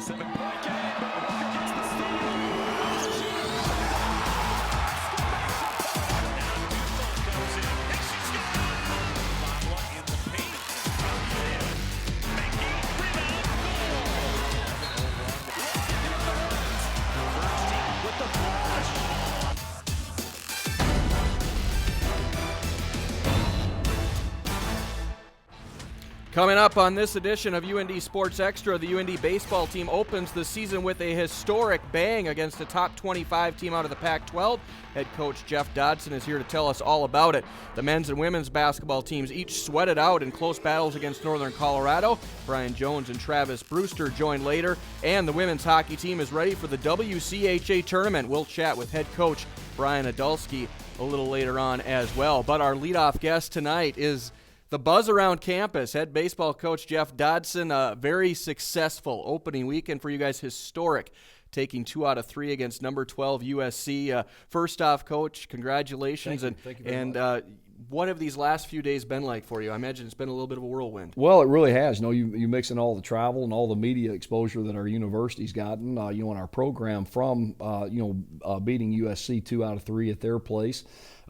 7-point game. Walker gets the steal. Goes in. And she's got Lamla in the paint. Mankey, rebound, goal. With the flash. Coming up on this edition of UND Sports Extra, the UND baseball team opens the season with a historic bang against a top 25 team out of the Pac-12. Head coach Jeff Dodson is here to tell us all about it. The men's and women's basketball teams each sweated out in close battles against Northern Colorado. Brian Jones and Travis Brewster join later, and the women's hockey team is ready for the WCHA tournament. We'll chat with head coach Brian Idalski a little later on as well. But our leadoff guest tonight is the buzz around campus. Head baseball coach Jeff Dodson, a very successful opening weekend for you guys, historic, taking 2 out of 3 against number 12 USC. First off, Coach, congratulations. Thank you very much. What have these last few days been like for you? I imagine it's been a little bit of a whirlwind. Well, it really has. You mix in all the travel and all the media exposure that our university's gotten, in our program from, beating USC 2 out of 3 at their place.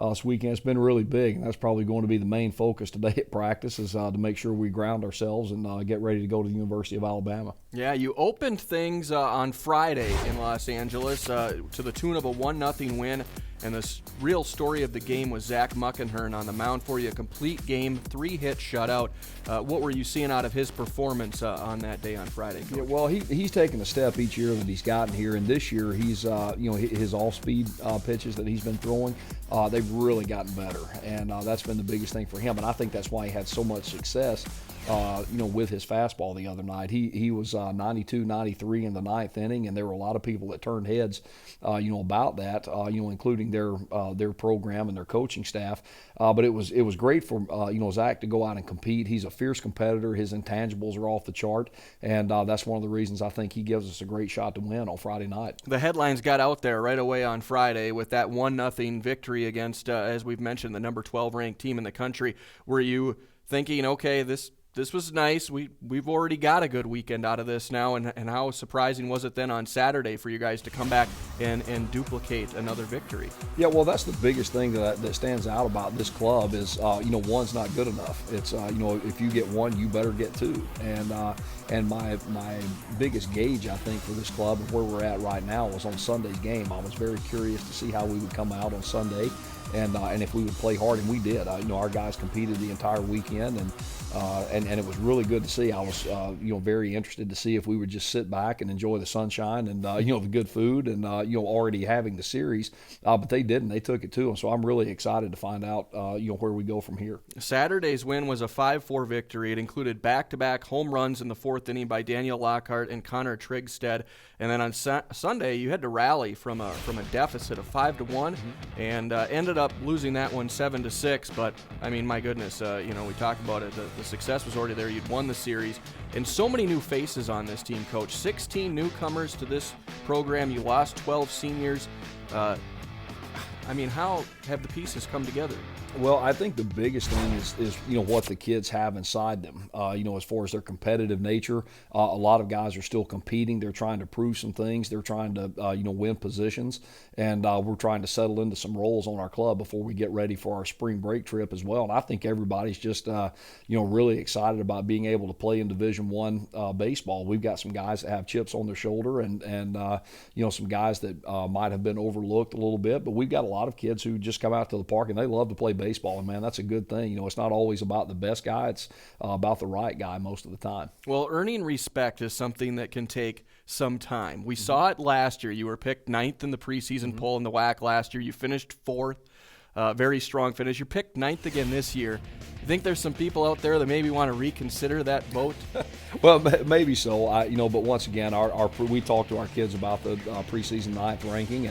This weekend, it's been really big, and that's probably going to be the main focus today at practice is to make sure we ground ourselves and get ready to go to the University of Alabama. Yeah, you opened things on Friday in Los Angeles to the tune of a 1-0 win, and the real story of the game was Zach Muckenhern on the mound for you. A complete game, 3-hit shutout. What were you seeing out of his performance on that day on Friday, Coach? Yeah, well, he's taken a step each year that he's gotten here, and this year he's, his all-speed pitches that he's been throwing, they've really gotten better, and that's been the biggest thing for him, and I think that's why he had so much success, with his fastball the other night. He was 92-93 in the 9th inning, and there were a lot of people that turned heads, about that, including their program and their coaching staff. But it was great for Zach to go out and compete. He's a fierce competitor. His intangibles are off the chart, and that's one of the reasons I think he gives us a great shot to win on Friday night. The headlines got out there right away on Friday with that 1-0 victory against, as we've mentioned, the number 12 ranked team in the country. Were you thinking, okay, this was nice. We've already got a good weekend out of this now, and how surprising was it then on Saturday for you guys to come back and duplicate another victory? Yeah, well, that's the biggest thing that stands out about this club is, one's not good enough. It's, if you get one, you better get two. And my biggest gauge, I think, for this club and where we're at right now was on Sunday's game. I was very curious to see how we would come out on Sunday. And if we would play hard, and we did. Our guys competed the entire weekend, and it was really good to see. I was, very interested to see if we would just sit back and enjoy the sunshine and, the good food and, already having the series. But they didn't. They took it to them. So I'm really excited to find out, where we go from here. Saturday's win was a 5-4 victory. It included back-to-back home runs in the 4th inning by Daniel Lockhart and Connor Trigstead. And then on Sunday, you had to rally from a deficit of 5-1 and ended up losing that one 7-6. But I mean, my goodness, we talked about it. The success was already there. You'd won the series, and so many new faces on this team, Coach. 16 newcomers to this program. You lost 12 seniors. How have the pieces come together? Well, I think the biggest thing is what the kids have inside them. As far as their competitive nature, a lot of guys are still competing. They're trying to prove some things. They're trying to win positions, and we're trying to settle into some roles on our club before we get ready for our spring break trip as well. And I think everybody's just really excited about being able to play in Division I baseball. We've got some guys that have chips on their shoulder, and some guys that might have been overlooked a little bit. But we've got a lot of kids who just come out to the park and they love to play baseball, and man, that's a good thing. It's not always about the best guy, it's about the right guy most of the time. Well, earning respect is something that can take some time. We saw it last year. You were picked 9th in the preseason poll in the WAC last year. You finished 4th. Very strong finish. You're picked 9th again this year. You think there's some people out there that maybe want to reconsider that vote? Well, maybe so. But once again, we talked to our kids about the preseason 9th ranking,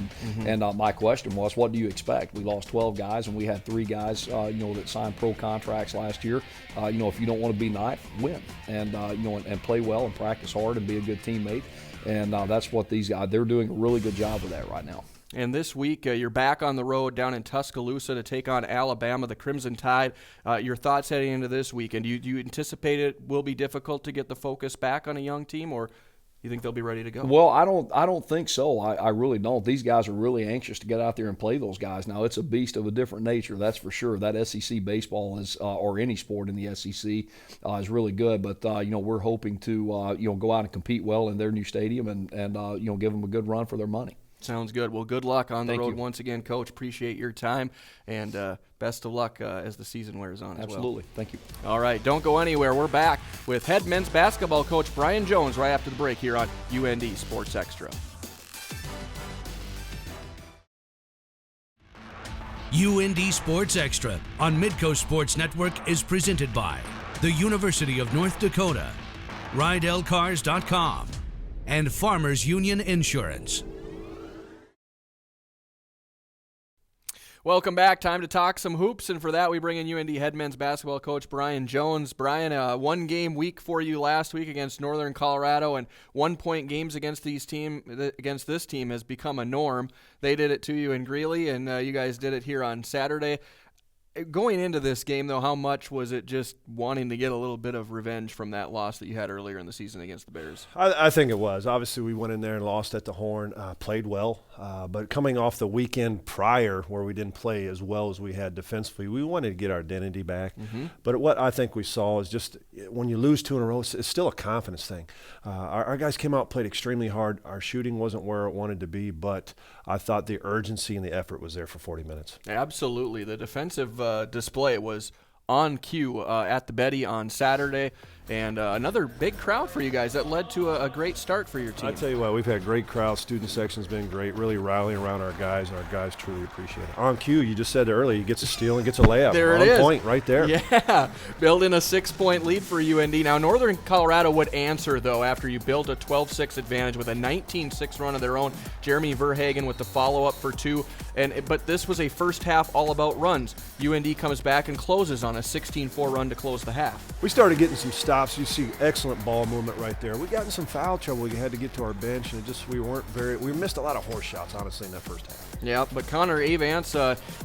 and my question was, what do you expect? We lost 12 guys, and we had 3 guys, that signed pro contracts last year. If you don't want to be 9th, win, and and play well and practice hard and be a good teammate, and that's what these guys. They're doing a really good job of that right now. And this week, you're back on the road down in Tuscaloosa to take on Alabama, the Crimson Tide. Your thoughts heading into this weekend? Do you anticipate it will be difficult to get the focus back on a young team, or You think they'll be ready to go? Well, I don't think so. I really don't. These guys are really anxious to get out there and play those guys. Now, it's a beast of a different nature, that's for sure. That SEC baseball is, or any sport in the SEC, is really good. But we're hoping to go out and compete well in their new stadium and give them a good run for their money. Sounds good. Well, good luck on the road you. once again, Coach. Appreciate your time, and best of luck as the season wears on as well. Absolutely. Thank you. All right, don't go anywhere. We're back with head men's basketball coach Brian Jones right after the break here on UND Sports Extra. UND Sports Extra on Midco Sports Network is presented by the University of North Dakota, RideLCars.com, and Farmers Union Insurance. Welcome back. Time to talk some hoops, and for that we bring in UND head men's basketball coach Brian Jones. Brian, one-game week for you last week against Northern Colorado, and one-point games against this team has become a norm. They did it to you in Greeley, and you guys did it here on Saturday. Going into this game, though, how much was it just wanting to get a little bit of revenge from that loss that you had earlier in the season against the Bears? I think it was. Obviously, we went in there and lost at the Horn, played well. But coming off the weekend prior where we didn't play as well as we had defensively, we wanted to get our identity back. Mm-hmm. But what I think we saw is just when you lose 2 in a row, it's still a confidence thing. Our guys came out, played extremely hard. Our shooting wasn't where it wanted to be, but I thought the urgency and the effort was there for 40 minutes. Absolutely. The defensive display was on cue at the Betty on Saturday, and another big crowd for you guys that led to a great start for your team. I tell you what, we've had great crowds. Student section's been great, really rallying around our guys, and our guys truly appreciate it. On cue, you just said it earlier, he gets a steal and gets a layup. There it on is. Point right there. Yeah, building a 6-point lead for UND. Now, Northern Colorado would answer, though, after you built a 12-6 advantage with a 19-6 run of their own. Jeremy Verhagen with the follow-up for 2. But this was a first half all about runs. UND comes back and closes on a 16-4 run to close the half. We started getting some stops. You see excellent ball movement right there. We got in some foul trouble. We had to get to our bench, and we missed a lot of horse shots, honestly, in that first half. Yeah, but Connor Avance,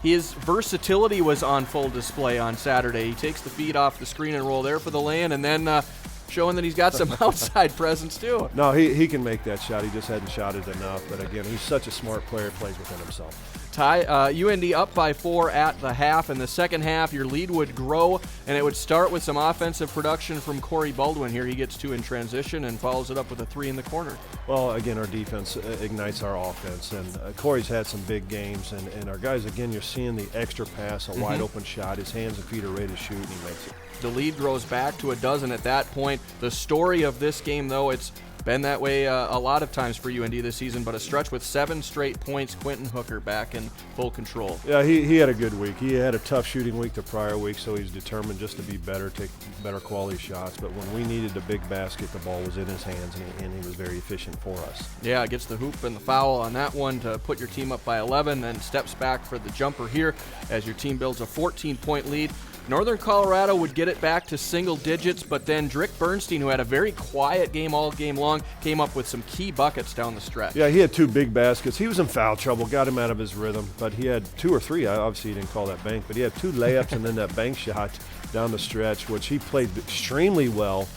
his versatility was on full display on Saturday. He takes the feed off the screen and roll there for the lay-in, and then showing that he's got some outside presence too. No, he can make that shot. He just hadn't shot it enough. But again, he's such a smart player, plays within himself. UND up by 4 at the half. In the second half, your lead would grow, and it would start with some offensive production from Corey Baldwin here. He gets 2 in transition and follows it up with a 3 in the corner. Well, again, our defense ignites our offense, and Corey's had some big games, and our guys, again, you're seeing the extra pass, a wide open shot. His hands and feet are ready to shoot, and he makes it. The lead grows back to 12 at that point. The story of this game, though, it's been that way a lot of times for UND this season, but a stretch with 7 straight points. Quentin Hooker back in full control. Yeah, he had a good week. He had a tough shooting week the prior week, so he's determined just to be better, take better quality shots. But when we needed a big basket, the ball was in his hands, and he was very efficient for us. Yeah, gets the hoop and the foul on that one to put your team up by 11, then steps back for the jumper here as your team builds a 14-point lead. Northern Colorado would get it back to single digits, but then Drick Bernstein, who had a very quiet game all game long, came up with some key buckets down the stretch. Yeah, he had 2 big baskets. He was in foul trouble, got him out of his rhythm, but he had 2 or 3. Obviously, he didn't call that bank, but he had 2 layups and then that bank shot down the stretch, which he played extremely well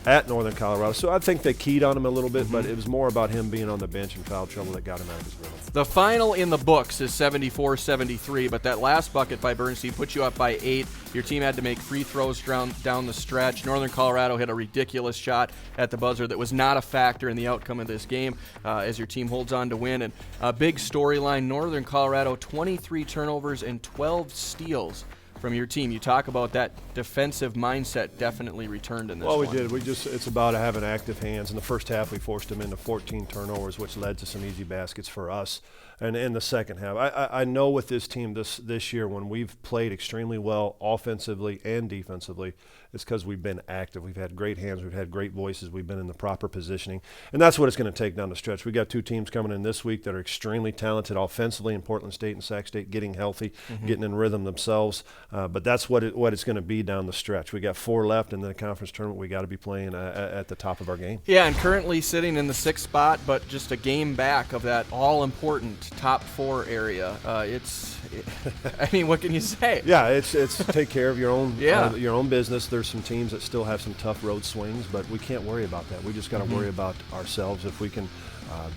at Northern Colorado. So I think they keyed on him a little bit, but it was more about him being on the bench in foul trouble that got him out of his rhythm. The final in the books is 74-73, but that last bucket by Bernstein put you up by 8. Your team had to make free throws down the stretch. Northern Colorado hit a ridiculous shot at the buzzer that was not a factor in the outcome of this game as your team holds on to win. And a big storyline, Northern Colorado, 23 turnovers and 12 steals from your team. You talk about that defensive mindset definitely returned in this one. Well, we did. It's about having active hands. In the first half, we forced them into 14 turnovers, which led to some easy baskets for us. And in the second half, I know with this team this year, when we've played extremely well offensively and defensively, it's because we've been active. We've had great hands. We've had great voices. We've been in the proper positioning. And that's what it's going to take down the stretch. We got 2 teams coming in this week that are extremely talented offensively in Portland State and Sac State, getting healthy, getting in rhythm themselves. But that's what it's going to be down the stretch. We got 4 left in the conference tournament. We got to be playing at the top of our game. Yeah, and currently sitting in the 6th spot, but just a game back of that all-important top 4 area. I mean, what can you say? Yeah, it's take care of your own your own business. There's some teams that still have some tough road swings, but we can't worry about that. We just got to worry about ourselves. If we can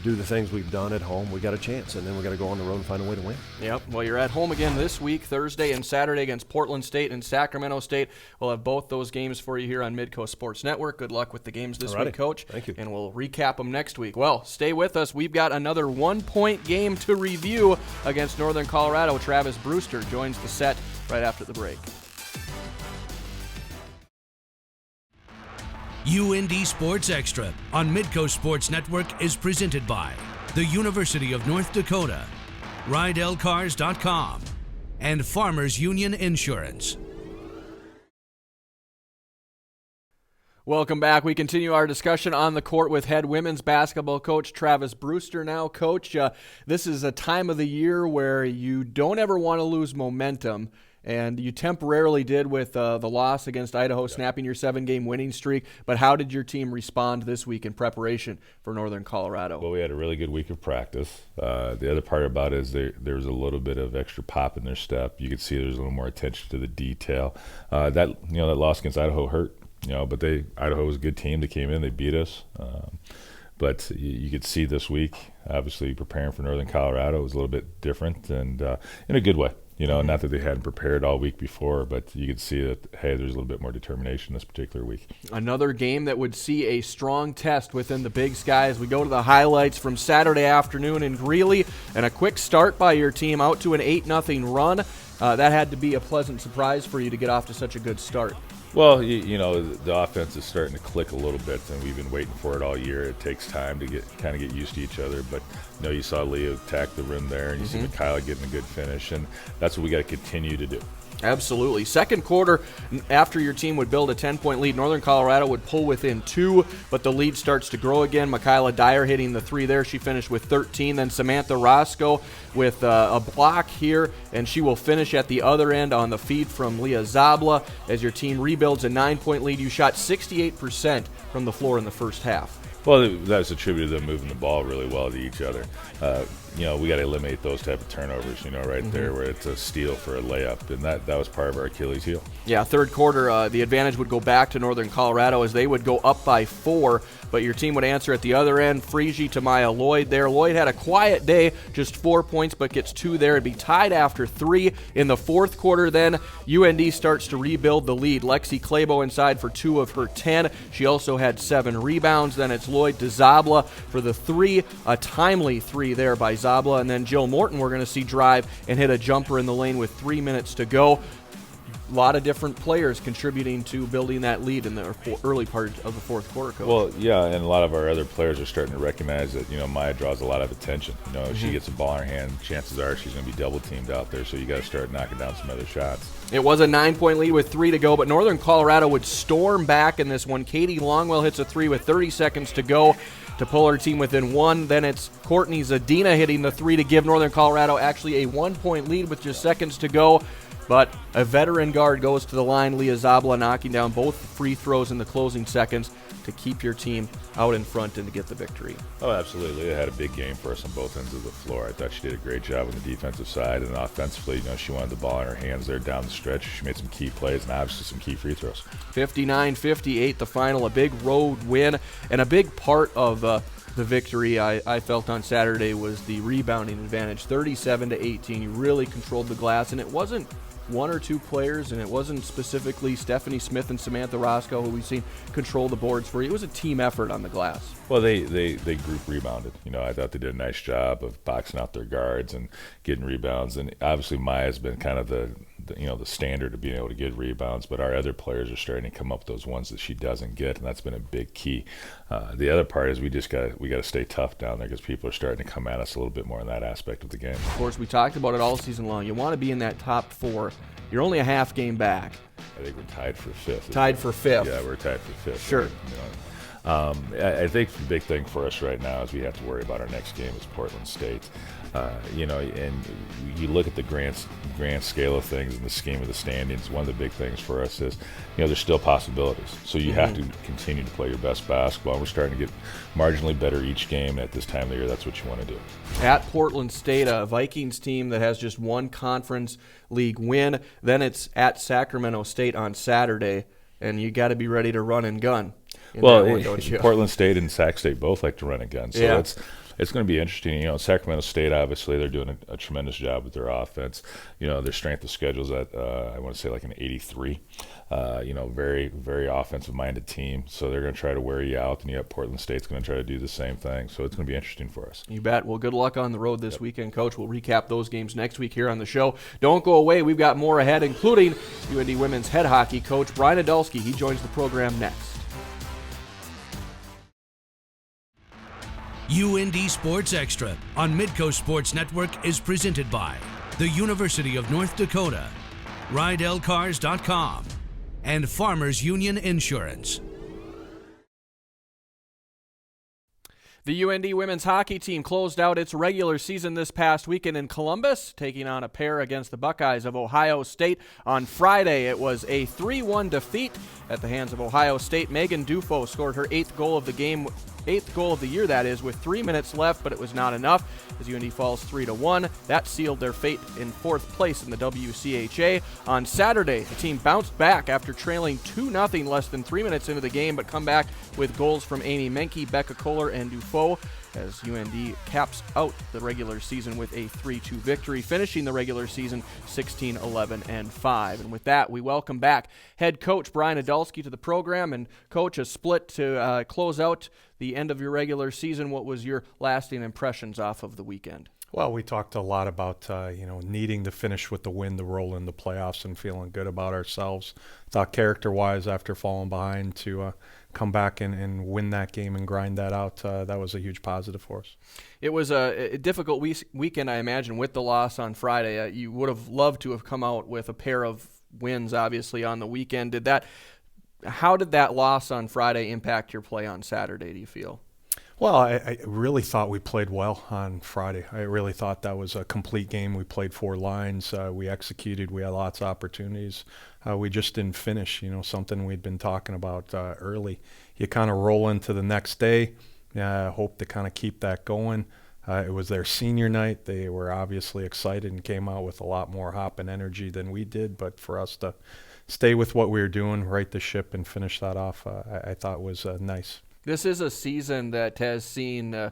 do the things we've done at home, we got a chance, and then we got to go on the road and find a way to win. Yep. Well, you're at home again this week, Thursday and Saturday against Portland State and Sacramento State. We'll have both those games for you here on Midco Sports Network. Good luck with the games this week, Coach. Thank you. And we'll recap them next week. Well, stay with us. We've got another 1-point game to review against Northern Colorado. Travis Brewster joins the set right after the break. UND Sports Extra on Midco Sports Network is presented by the University of North Dakota, RideLCars.com, and Farmers Union Insurance. Welcome back. We continue our discussion on the court with head women's basketball coach Travis Brewster. Now, Coach, this is a time of the year where you don't ever want to lose momentum, and you temporarily did with the loss against Idaho, snapping your 7-game winning streak. But how did your team respond this week in preparation for Northern Colorado? Well, we had a really good week of practice. The other part about it is there was a little bit of extra pop in their step. You could see there's a little more attention to the detail. That loss against Idaho hurt. But Idaho was a good team. They came in, they beat us. But you could see this week, obviously preparing for Northern Colorado was a little bit different, and in a good way. Not that they hadn't prepared all week before, but you could see that, hey, there's a little bit more determination this particular week. Another game that would see a strong test within the Big Sky as we go to the highlights from Saturday afternoon in Greeley, and a quick start by your team out to an 8-0 run. That had to be a pleasant surprise for you to get off to such a good start. Well, the offense is starting to click a little bit, and we've been waiting for it all year. It takes time to get used to each other, but you saw Leah attack the rim there, and you see Mikayla getting a good finish, and that's what we got to continue to do. Absolutely. Second quarter, after your team would build a 10-point lead, Northern Colorado would pull within 2, but the lead starts to grow again. Mikayla Dyer hitting the 3 there. She finished with 13. Then Samantha Roscoe with a block here, and she will finish at the other end on the feed from Leah Zabla. As your team rebuilds a 9-point lead, you shot 68% from the floor in the first half. Well, that's attributed to them moving the ball really well to each other. We got to eliminate those type of turnovers, right there where it's a steal for a layup, and that was part of our Achilles heel. Yeah, third quarter, the advantage would go back to Northern Colorado as they would go up by 4, but your team would answer at the other end. Friesie to Maya Lloyd there. Lloyd had a quiet day, just 4 points, but gets 2 there. It'd be tied after 3. In the fourth quarter then, UND starts to rebuild the lead. Lexi Clabo inside for 2 of her 10. She also had 7 rebounds. Then it's Lloyd to Zabla for the 3, a timely 3 there by Zabla, and then Jill Morton we're going to see drive and hit a jumper in the lane with 3 minutes to go. A lot of different players contributing to building that lead in the early part of the fourth quarter, Coach. Well, yeah, and a lot of our other players are starting to recognize that, Maya draws a lot of attention. If she gets a ball in her hand, chances are she's going to be double-teamed out there, so you got to start knocking down some other shots. It was a 9-point lead with 3 to go, but Northern Colorado would storm back in this one. Katie Longwell hits a 3 with 30 seconds to go to pull her team within 1. Then it's Courtney Zadina hitting the 3 to give Northern Colorado actually a 1-point lead with just seconds to go. But a veteran guard goes to the line, Leah Zabla, knocking down both free throws in the closing seconds to keep your team out in front and to get the victory. Oh, absolutely. Leah had a big game for us on both ends of the floor. I thought she did a great job on the defensive side, and offensively, she wanted the ball in her hands there down the stretch. She made some key plays and obviously some key free throws. 59-58 the final, a big road win, and a big part of the victory I felt on Saturday was the rebounding advantage. 37-18, you really controlled the glass, and it wasn't 1 or 2 players, and it wasn't specifically Stephanie Smith and Samantha Roscoe who we've seen control the boards for you. It was a team effort on the glass. Well, they group rebounded. I thought they did a nice job of boxing out their guards and getting rebounds, and obviously Maya's been kind of the standard of being able to get rebounds, but our other players are starting to come up with those ones that she doesn't get, and that's been a big key. The other part is we got to stay tough down there because people are starting to come at us a little bit more in that aspect of the game. Of course, we talked about it all season long. You want to be in that top 4. You're only a half game back. I think we're tied for 5th. Tied for 5th. Yeah, we're tied for 5th. Sure. I think the big thing for us right now is we have to worry about our next game is Portland State. And you look at the grand scale of things in the scheme of the standings, one of the big things for us is, there's still possibilities. So you have to continue to play your best basketball. We're starting to get marginally better each game. At this time of the year, that's what you want to do. At Portland State, a Vikings team that has just one conference league win. Then it's at Sacramento State on Saturday, and you got to be ready to run and gun. Portland State and Sac State both like to run and gun. So it's going to be interesting. Sacramento State, obviously, they're doing a tremendous job with their offense. Their strength of schedule is at, I want to say, like an 83. Very, very offensive-minded team. So they're going to try to wear you out, and yet Portland State's going to try to do the same thing. So it's going to be interesting for us. You bet. Well, good luck on the road this weekend, Coach. We'll recap those games next week here on the show. Don't go away. We've got more ahead, including UND women's head hockey coach Brian Idalski. He joins the program next. UND Sports Extra on Midco Sports Network is presented by the University of North Dakota, RideLCars.com, and Farmers Union Insurance. The UND women's hockey team closed out its regular season this past weekend in Columbus, taking on a pair against the Buckeyes of Ohio State. On Friday, it was a 3-1 defeat at the hands of Ohio State. Megan Dufo scored her eighth goal of the year, that is, with 3 minutes left, but it was not enough as UND falls 3-1. That sealed their fate in fourth place in the WCHA. On Saturday, the team bounced back after trailing 2-0 less than 3 minutes into the game, but come back with goals from Amy Menke, Becca Kohler, and Dufo as UND caps out the regular season with a 3-2 victory, finishing the regular season 16-11-5. And with that, we welcome back head coach Brian Idalski to the program. And Coach, a split to close out the end of your regular season. What was your lasting impressions off of the weekend? Well, we talked a lot about, needing to finish with the win to roll in the playoffs and feeling good about ourselves. Thought character-wise, after falling behind, to come back and win that game and grind that out, that was a huge positive for us. It was a difficult weekend, I imagine, with the loss on Friday. You would have loved to have come out with a pair of wins, obviously, on the weekend. How did that loss on Friday impact your play on Saturday, do you feel? Well, I really thought we played well on Friday. I really thought that was a complete game. We played 4 lines. We executed. We had lots of opportunities. We just didn't finish, something we'd been talking about early. You kind of roll into the next day. Hope to kind of keep that going. It was their senior night. They were obviously excited and came out with a lot more hop and energy than we did. But for us to stay with what we were doing, right the ship, and finish that off, I thought was nice. This is a season that has seen a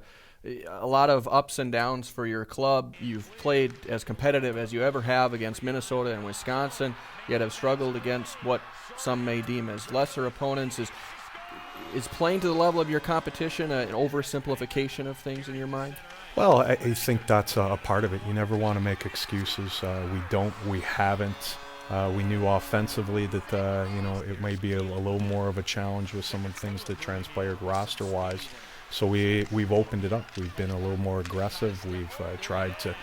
lot of ups and downs for your club. You've played as competitive as you ever have against Minnesota and Wisconsin, yet have struggled against what some may deem as lesser opponents. Is playing to the level of your competition an oversimplification of things in your mind? Well, I think that's a part of it. You never want to make excuses. We haven't. We knew offensively that, it may be a little more of a challenge with some of the things that transpired roster-wise. So we've opened it up. We've been a little more aggressive. We've tried to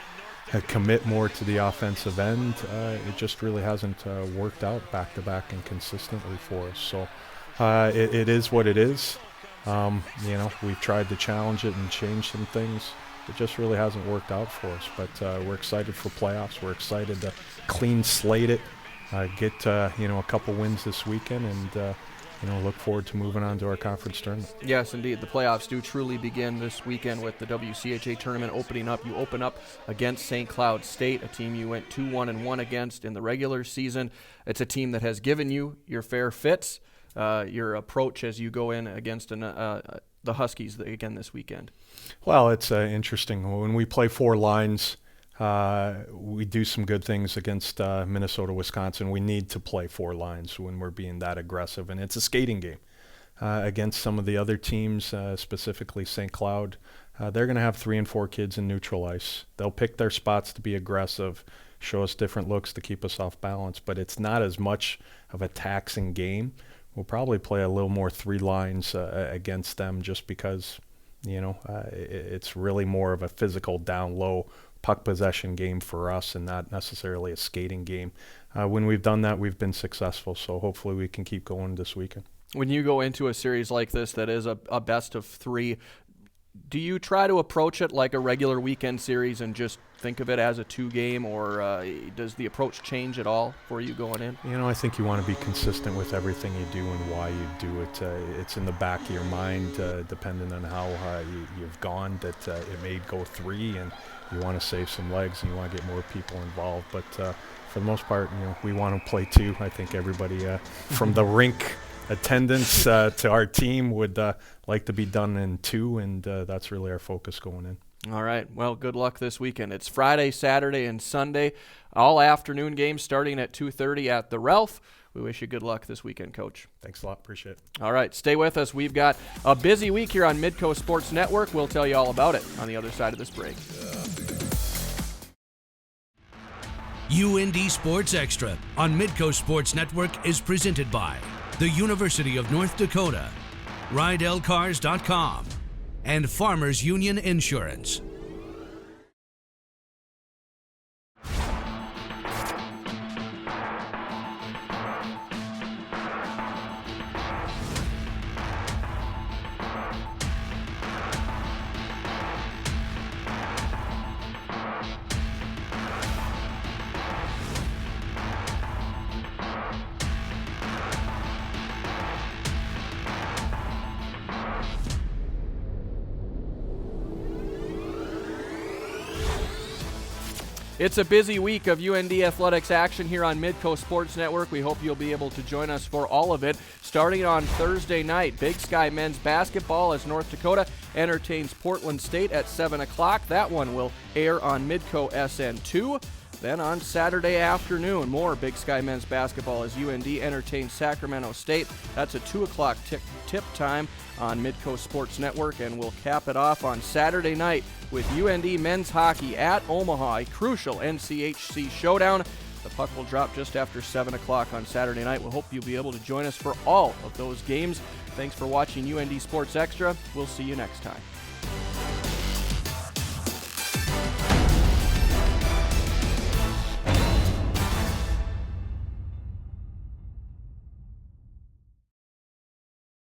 commit more to the offensive end. It just really hasn't worked out back-to-back and consistently for us. So it is what it is. We've tried to challenge it and change some things. It just really hasn't worked out for us. But we're excited for playoffs. We're excited to clean slate it. Get a couple wins this weekend, and look forward to moving on to our conference tournament. Yes, indeed. The playoffs do truly begin this weekend with the WCHA tournament opening up. You open up against St. Cloud State, a team you went 2-1-1 against in the regular season. It's a team that has given you your fair fits, your approach as you go in against the Huskies again this weekend. Well, it's interesting. When we play 4 lines, we do some good things against Minnesota, Wisconsin. We need to play 4 lines when we're being that aggressive, and it's a skating game. Against some of the other teams, specifically St. Cloud, they're going to have 3 and 4 kids in neutral ice. They'll pick their spots to be aggressive, show us different looks to keep us off balance, but it's not as much of a taxing game. We'll probably play a little more 3 lines against them just because, it's really more of a physical down-low puck possession game for us and not necessarily a skating game. When we've done that, we've been successful, so hopefully we can keep going this weekend. When you go into a series like this that is a best of 3, do you try to approach it like a regular weekend series and just think of it as a 2-game, or does the approach change at all for you going in? I think you want to be consistent with everything you do and why you do it. It's in the back of your mind, depending on how you've gone, that it may go 3, and you want to save some legs and you want to get more people involved. But for the most part, we want to play 2. I think everybody from the rink attendance to our team would like to be done in 2, and that's really our focus going in. All right. Well, good luck this weekend. It's Friday, Saturday, and Sunday. All afternoon games starting at 2:30 at the Ralph. We wish you good luck this weekend, Coach. Thanks a lot. Appreciate it. All right. Stay with us. We've got a busy week here on Midco Sports Network. We'll tell you all about it on the other side of this break. UND Sports Extra on Midco Sports Network is presented by the University of North Dakota, RideLCars.com, and Farmers Union Insurance. It's a busy week of UND athletics action here on Midco Sports Network. We hope you'll be able to join us for all of it. Starting on Thursday night, Big Sky men's basketball as North Dakota entertains Portland State at 7 o'clock. That one will air on Midco SN2. Then on Saturday afternoon, more Big Sky men's basketball as UND entertains Sacramento State. That's a 2 o'clock tip time on Midco Sports Network, and we'll cap it off on Saturday night with UND men's hockey at Omaha, a crucial NCHC showdown. The puck will drop just after 7 o'clock on Saturday night. We hope you'll be able to join us for all of those games. Thanks for watching UND Sports Extra. We'll see you next time.